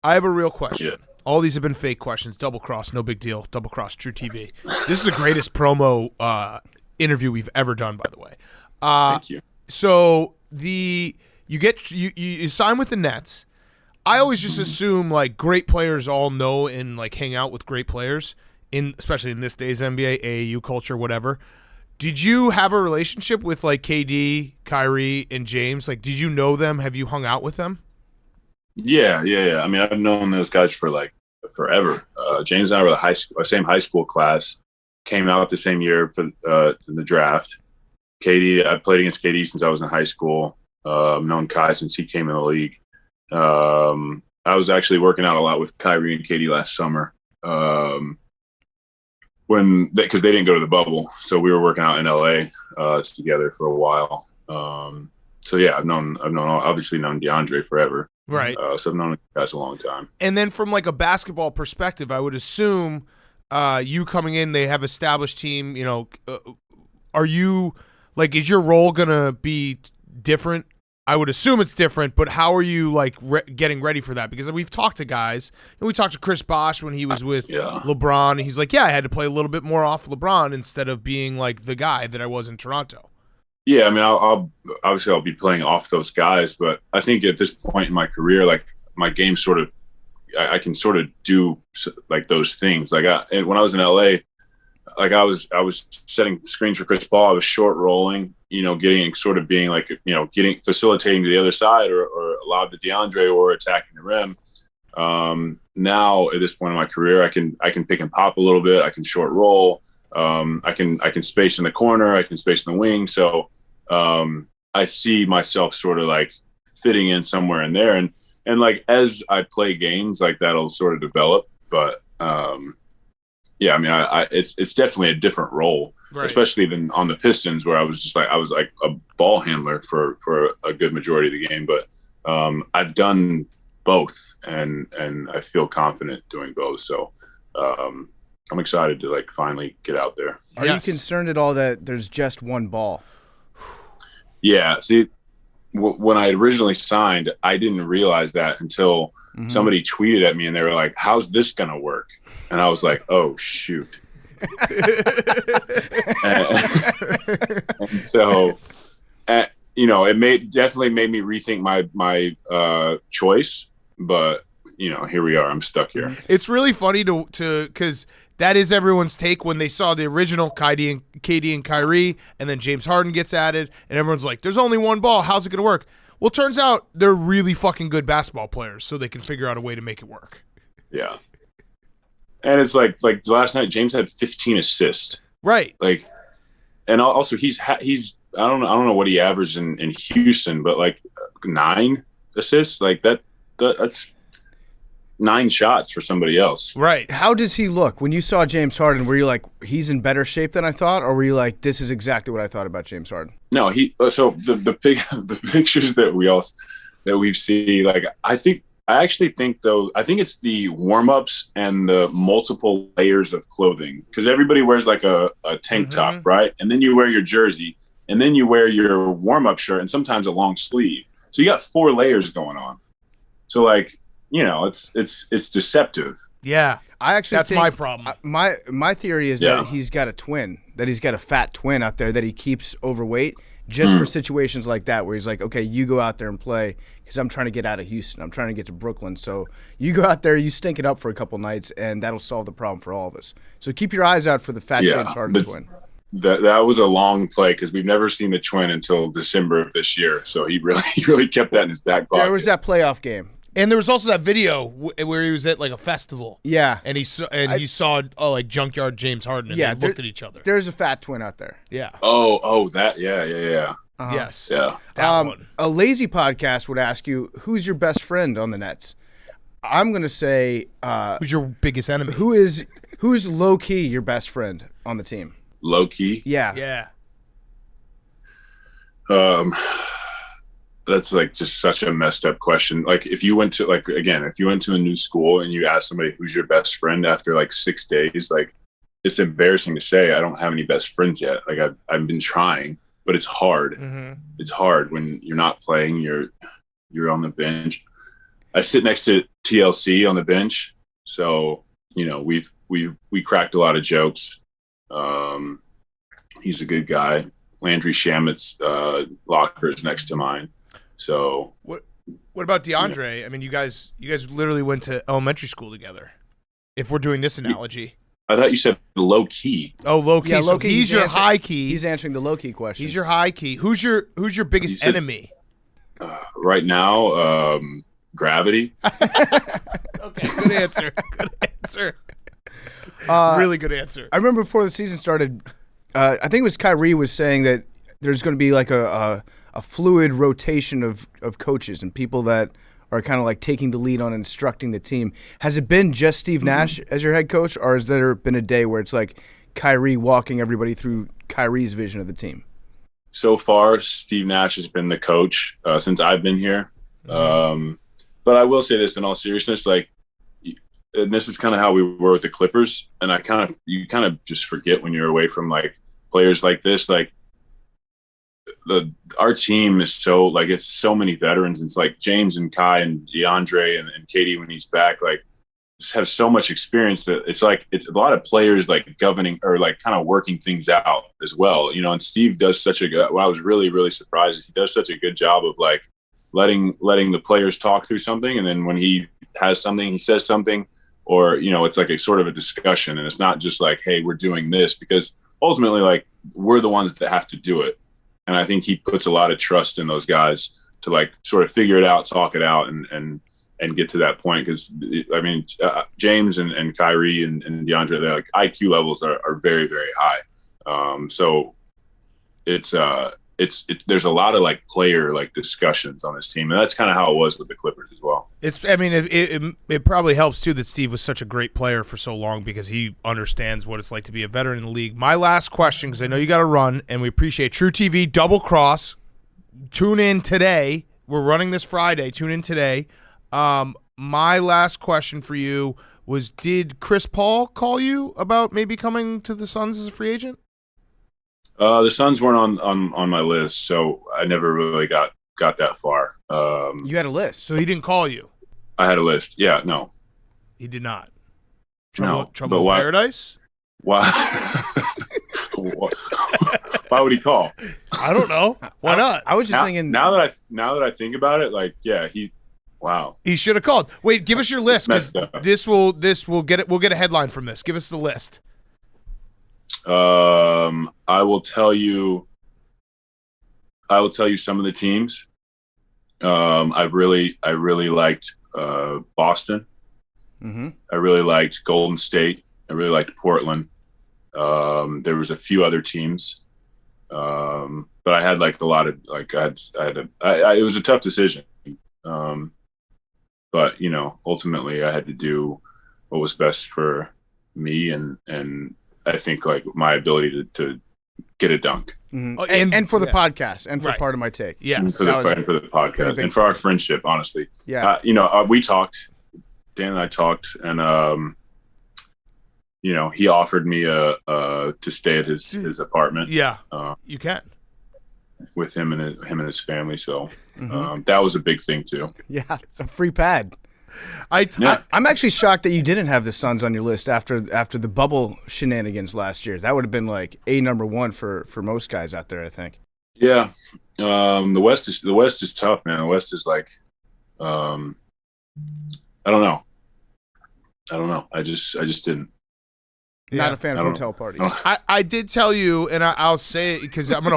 I have a real question. Yeah. All these have been fake questions. Double cross, no big deal. Double cross, True TV. This is the greatest promo interview we've ever done, by the way. Thank you. So you sign with the Nets. I always just assume like great players all know and like hang out with great players especially in this day's NBA, AAU culture, whatever. Did you have a relationship with like KD, Kyrie, and James? Like, did you know them? Have you hung out with them? Yeah. I mean, I've known those guys for like forever. James and I were the same high school class. Came out the same year for in the draft. KD, I played against KD since I was in high school. Known Kai since he came in the league. I was actually working out a lot with Kyrie and KD last summer because they didn't go to the bubble, so we were working out in LA together for a while. So yeah, I've obviously known DeAndre forever. Right. So I've known the guys a long time. And then from like a basketball perspective, I would assume you coming in, they have established team. You know, are you like, is your role gonna be different? I would assume it's different, but how are you like getting ready for that? Because we've talked to guys, and we talked to Chris Bosh when he was with LeBron, and he's like, yeah, I had to play a little bit more off LeBron instead of being like the guy that I was in Toronto. Yeah, I mean, I'll be playing off those guys, but I think at this point in my career, like my game I can sort of do like those things. Like when I was in LA, like I was setting screens for Chris Paul. I was short rolling, being like, facilitating to the other side or lob to DeAndre or attacking the rim. Now at this point in my career, I can pick and pop a little bit. I can short roll. I can space in the corner. I can space in the wing. So I see myself sort of like fitting in somewhere in there. And like as I play games, like that'll sort of develop. But yeah, I mean, it's definitely a different role, right, especially than on the Pistons where I was like a ball handler for a good majority of the game. But I've done both, and I feel confident doing both. So. I'm excited to like finally get out there. Are you concerned at all that there's just one ball? Yeah. See, when I originally signed, I didn't realize that until somebody tweeted at me and they were like, "How's this going to work?" And I was like, "Oh shoot." and so, it definitely made me rethink my choice, but here we are. I'm stuck here. It's really funny to because that is everyone's take when they saw the original KD and Kyrie, and then James Harden gets added, and everyone's like, "There's only one ball. How's it going to work?" Well, it turns out they're really fucking good basketball players, so they can figure out a way to make it work. Yeah, and it's like last night, James had 15 assists. Right. Like, and also he's I don't know what he averaged in Houston, but like 9 assists, like that's 9 shots for somebody else. Right. How does he look? When you saw James Harden, were you like, he's in better shape than I thought? Or were you like, this is exactly what I thought about James Harden? No, so the pictures that we've seen, like, I actually think it's the warm-ups and the multiple layers of clothing. Because everybody wears like a tank top, right? And then you wear your jersey, and then you wear your warm-up shirt, and sometimes a long sleeve. So you got 4 layers going on. So like, it's deceptive. Yeah, that's my problem. My theory is that he's got a twin, that he's got a fat twin out there that he keeps overweight just for situations like that where he's like, okay, you go out there and play because I'm trying to get out of Houston. I'm trying to get to Brooklyn. So you go out there, you stink it up for a couple nights, and that'll solve the problem for all of us. So keep your eyes out for the fat James Harden twin. That was a long play because we've never seen the twin until December of this year. So he really kept that in his back pocket. There was that playoff game. And there was also that video where he was at like a festival. Yeah. And he saw like Junkyard James Harden and they looked at each other. There's a fat twin out there. Yeah. Oh, that. Yeah. Yes. Yeah. That one. A lazy podcast would ask you, who's your best friend on the Nets? I'm going to say who's your biggest enemy? Who is low key your best friend on the team? Low key? Yeah. That's like just such a messed up question. Like if you went to a new school and you ask somebody who's your best friend after like 6 days, like it's embarrassing to say I don't have any best friends yet. Like I've been trying, but it's hard. It's hard when you're not playing, you're on the bench. I sit next to TLC on the bench. So, we cracked a lot of jokes. He's a good guy. Landry Shamit's locker is next to mine. So what about DeAndre? Yeah. I mean, you guys literally went to elementary school together. If we're doing this analogy. I thought you said low key. Oh, low key. Yeah, so low-key, he's your high key. He's answering the low key question. He's your high key. Who's your biggest enemy? Right now, gravity. Okay, good answer. Good answer. Really good answer. I remember before the season started, I think it was Kyrie was saying that there's going to be like a fluid rotation of coaches and people that are kind of like taking the lead on instructing the team. Has it been just Steve Nash as your head coach, or has there been a day where it's like Kyrie walking everybody through Kyrie's vision of the team? So far, Steve Nash has been the coach since I've been here. But I will say this in all seriousness, and this is kind of how we were with the Clippers. And you kind of just forget when you're away from like players like this, our team is so it's so many veterans. It's like James and Kai and DeAndre and Katie when he's back, just have so much experience that it's a lot of players governing or kind of working things out as well. And Steve does such a good. Well, I was really, really surprised. He does such a good job of letting the players talk through something, and then when he has something, he says something, or it's like a sort of a discussion, and it's not just hey, we're doing this, because ultimately we're the ones that have to do it. And I think he puts a lot of trust in those guys to sort of figure it out, talk it out, and get to that point. Because James and Kyrie and DeAndre, their IQ levels are very, very high. So there's a lot of player discussions on this team, and that's kind of how it was with the Clippers as well. It probably helps too that Steve was such a great player for so long, because he understands what it's like to be a veteran in the league. My last question, because I know you got to run, and we appreciate True TV Double Cross. Tune in today. We're running this Friday. Tune in today. My last question for you was: did Chris Paul call you about maybe coming to the Suns as a free agent? The Suns weren't on my list, so I never really got that far. You had a list, so he didn't call you. I had a list. Yeah, no, he did not. Trouble in Paradise. Why? Why would he call? I don't know. Why not? I was just thinking. Now that I think about it, wow. He should have called. Wait, give us your list, because this will get it. We'll get a headline from this. Give us the list. I will tell you some of the teams. I really liked Boston. Mm-hmm. I really liked Golden State. I really liked Portland. There was a few other teams, but I had a lot of it was a tough decision. But ultimately I had to do what was best for me, and I think my ability to get a dunk. Mm-hmm. And for the podcast, and for part of my take. Yes. And for the podcast, and for our friendship, honestly. Yeah. We talked. Dan and I talked, and he offered me to stay at his apartment. Yeah. You can. With him and his family, so that was a big thing too. Yeah, it's a free pad. Yeah. I'm actually shocked that you didn't have the Suns on your list after the bubble shenanigans last year. That would have been number one for most guys out there, I think. Yeah, the West is tough, man. The West is I don't know. I just didn't. Not a fan of hotel parties. I did tell you, and I'll say it because I'm gonna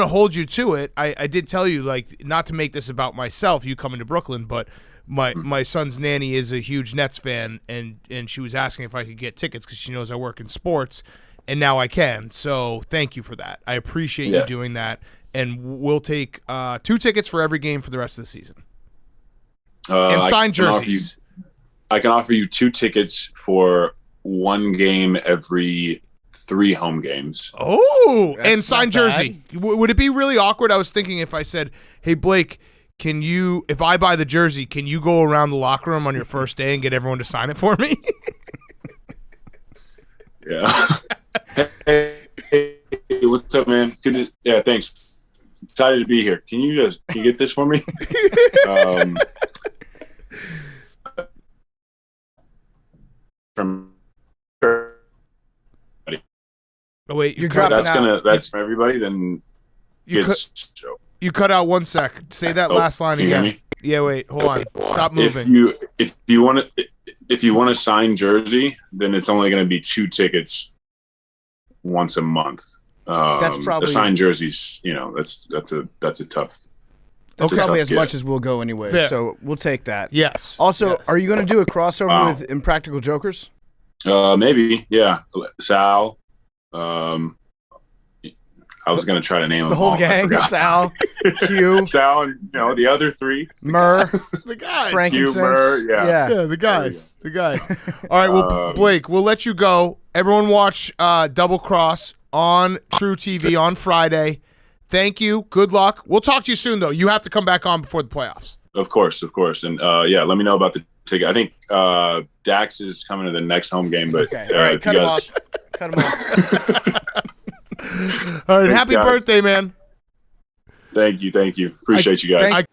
hold you to it. I did tell you, not to make this about myself, you coming to Brooklyn, but my son's nanny is a huge Nets fan, and she was asking if I could get tickets because she knows I work in sports, and now I can. So thank you for that. I appreciate you doing that, and we'll take 2 tickets for every game for the rest of the season, and signed jerseys. I can offer you 2 tickets for 1 game every 3 home games. Oh, and signed jersey. Would it be really awkward? I was thinking if I said, "Hey Blake, if I buy the jersey, can you go around the locker room on your first day and get everyone to sign it for me?" Yeah. Hey, what's up, man? Yeah, thanks. Excited to be here. Can you get this for me? from. Oh wait, You're dropping out. That's for everybody. Then you cut out 1 sec. Say that last line can you again. hear me? Yeah, wait, hold on. Stop moving. If you want to sign jersey, then it's only going to be 2 tickets once a month. That's probably the signed jerseys. That's a tough. That's probably as get. much as we'll go anyway. Fair. So we'll take that. Yes. Also, are you going to do a crossover with Impractical Jokers? Maybe. Yeah. Sal. I was going to try to name The them whole all. gang. Sal, Q, Sal, and the other 3. Murr, The guys. Frankincense. Q, Murr, Yeah, the guys. The guys. All right, well, Blake, we'll let you go. Everyone watch Double Cross on True TV on Friday. Thank you. Good luck. We'll talk to you soon, though. You have to come back on before the playoffs. Of course. And, let me know about the ticket. I think Dax is coming to the next home game, but Okay. All right, cut him off. Cut him off. All right, Thanks, happy guys. birthday, man. Thank you. Appreciate you guys.